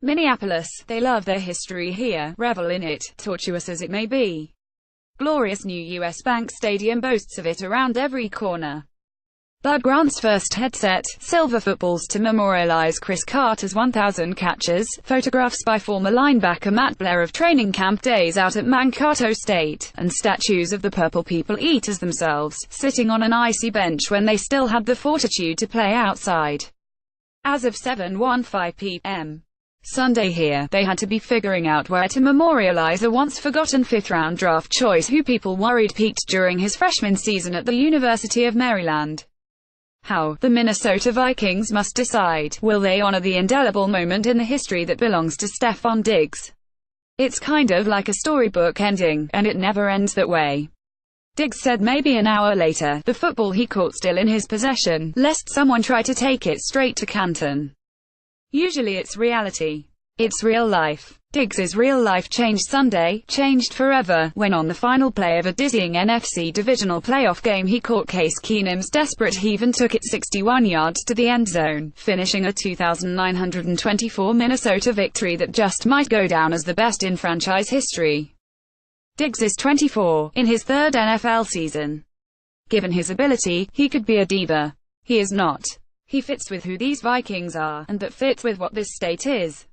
Minneapolis. They love their history here, revel in it, tortuous as it may be. Glorious new U.S. Bank Stadium boasts of it around every corner. Bud Grant's first headset, silver footballs to memorialize Chris Carter's 1,000 catches, photographs by former linebacker Matt Blair of training camp days out at Mankato State, and statues of the Purple People Eaters themselves, sitting on an icy bench when they still had the fortitude to play outside. As of 7:15 p.m. Sunday here, they had to be figuring out where to memorialize a once-forgotten fifth-round draft choice who people worried peaked during his freshman season at the University of Maryland. How? The Minnesota Vikings must decide. Will they honor the indelible moment in the history that belongs to Stefon Diggs? It's kind of like a storybook ending, and it never ends that way. Diggs said maybe an hour later, the football he caught still in his possession, lest someone try to take it straight to Canton. Usually it's reality. It's real life. Diggs' real life changed Sunday, changed forever, when on the final play of a dizzying NFC divisional playoff game he caught Case Keenum's desperate heave and took it 61 yards to the end zone, finishing a 2,924 Minnesota victory that just might go down as the best in franchise history. Diggs is 24, in his third NFL season. Given his ability, he could be a diva. He is not. He fits with who these Vikings are, and that fits with what this state is.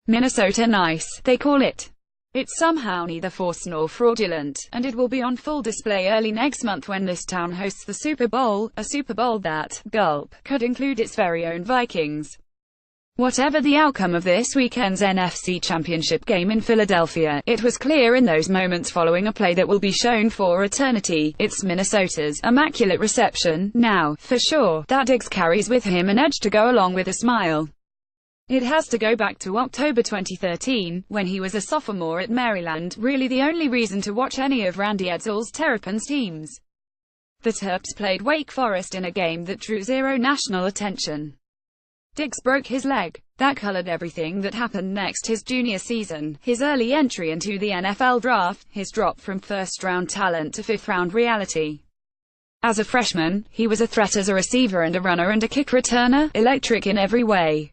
Minnesota nice, they call it. It's somehow neither forced nor fraudulent, and it will be on full display early next month when this town hosts the Super Bowl, a Super Bowl that, gulp, could include its very own Vikings. Whatever the outcome of this weekend's NFC Championship game in Philadelphia, it was clear in those moments following a play that will be shown for eternity, it's Minnesota's immaculate reception, now, for sure, that Diggs carries with him an edge to go along with a smile. It has to go back to October 2013, when he was a sophomore at Maryland, really the only reason to watch any of Randy Edsall's Terrapins teams. The Terps played Wake Forest in a game that drew zero national attention. Diggs broke his leg. That colored everything that happened next: his junior season, his early entry into the NFL draft, his drop from first-round talent to fifth-round reality. As a freshman, he was a threat as a receiver and a runner and a kick returner, electric in every way.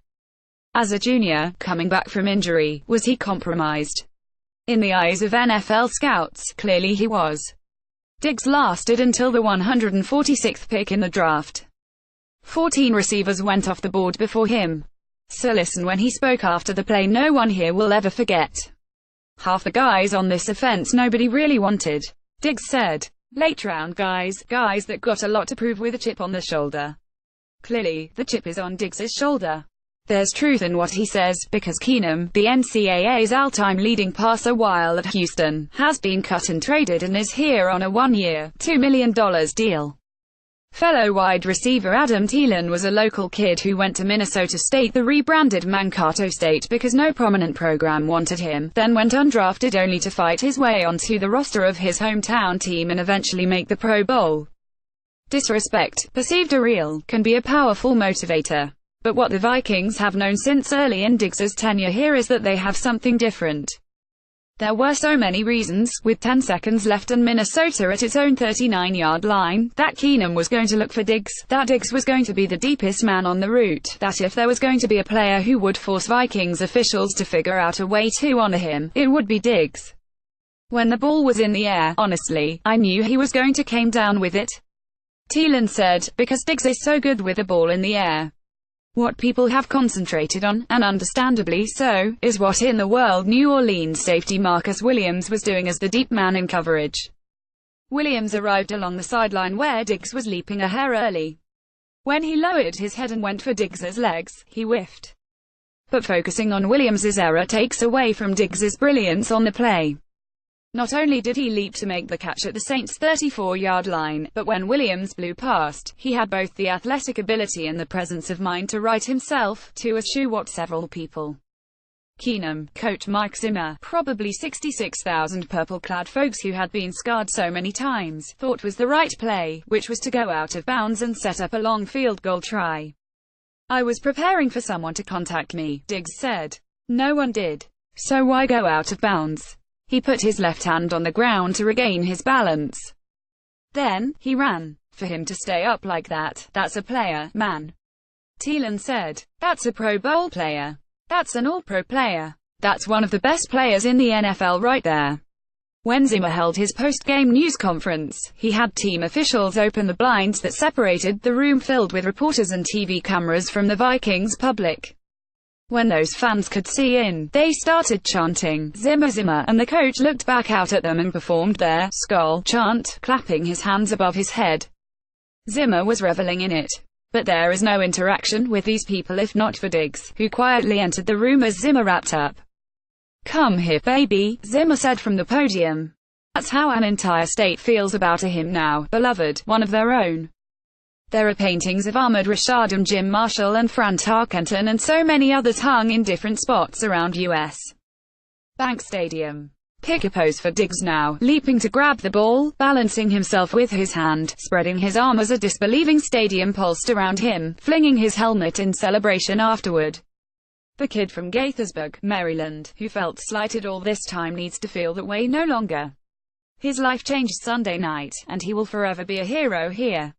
As a junior, coming back from injury, was he compromised? In the eyes of NFL scouts, clearly he was. Diggs lasted until the 146th pick in the draft. 14 receivers went off the board before him. So listen when he spoke after the play: no one here will ever forget. Half the guys on this offense nobody really wanted. Diggs said. Late round guys that got a lot to prove with a chip on their shoulder. Clearly, the chip is on Diggs' shoulder. There's truth in what he says, because Keenum, the NCAA's all-time leading passer while at Houston, has been cut and traded and is here on a one-year, $2 million deal. Fellow wide receiver Adam Thielen was a local kid who went to Minnesota State, the rebranded Mankato State, because no prominent program wanted him, then went undrafted only to fight his way onto the roster of his hometown team and eventually make the Pro Bowl. Disrespect, perceived or real, can be a powerful motivator. But what the Vikings have known since early in Diggs' tenure here is that they have something different. There were so many reasons, with 10 seconds left and Minnesota at its own 39-yard line, that Keenum was going to look for Diggs, that Diggs was going to be the deepest man on the route, that if there was going to be a player who would force Vikings officials to figure out a way to honor him, it would be Diggs. When the ball was in the air, honestly, I knew he was going to come down with it. Thielen said, because Diggs is so good with the ball in the air. What people have concentrated on, and understandably so, is what in the world New Orleans safety Marcus Williams was doing as the deep man in coverage. Williams arrived along the sideline where Diggs was leaping a hair early. When he lowered his head and went for Diggs' legs, he whiffed. But focusing on Williams' error takes away from Diggs' brilliance on the play. Not only did he leap to make the catch at the Saints' 34-yard line, but when Williams blew past, he had both the athletic ability and the presence of mind to right himself, to eschew what several people. Keenum, coach Mike Zimmer, probably 66,000 purple-clad folks who had been scarred so many times, thought was the right play, which was to go out of bounds and set up a long field goal try. I was preparing for someone to contact me, Diggs said. No one did. So why go out of bounds? He put his left hand on the ground to regain his balance. Then, he ran. For him to stay up like that, that's a player, man. Thielen said. That's a Pro Bowl player. That's an all-pro player. That's one of the best players in the NFL right there. When Zimmer held his post-game news conference, he had team officials open the blinds that separated the room filled with reporters and TV cameras from the Vikings public. When those fans could see in, they started chanting, "Zimmer, Zimmer," and the coach looked back out at them and performed their "Skull" chant, clapping his hands above his head. Zimmer was reveling in it. But there is no interaction with these people if not for Diggs, who quietly entered the room as Zimmer wrapped up. "Come here, baby," Zimmer said from the podium. That's how an entire state feels about him now, beloved, one of their own. There are paintings of Ahmad Rashad and Jim Marshall and Fran Tarkenton and so many others hung in different spots around U.S. Bank Stadium. Pick a pose for Diggs now, leaping to grab the ball, balancing himself with his hand, spreading his arm as a disbelieving stadium pulsed around him, flinging his helmet in celebration afterward. The kid from Gaithersburg, Maryland, who felt slighted all this time needs to feel that way no longer. His life changed Sunday night, and he will forever be a hero here.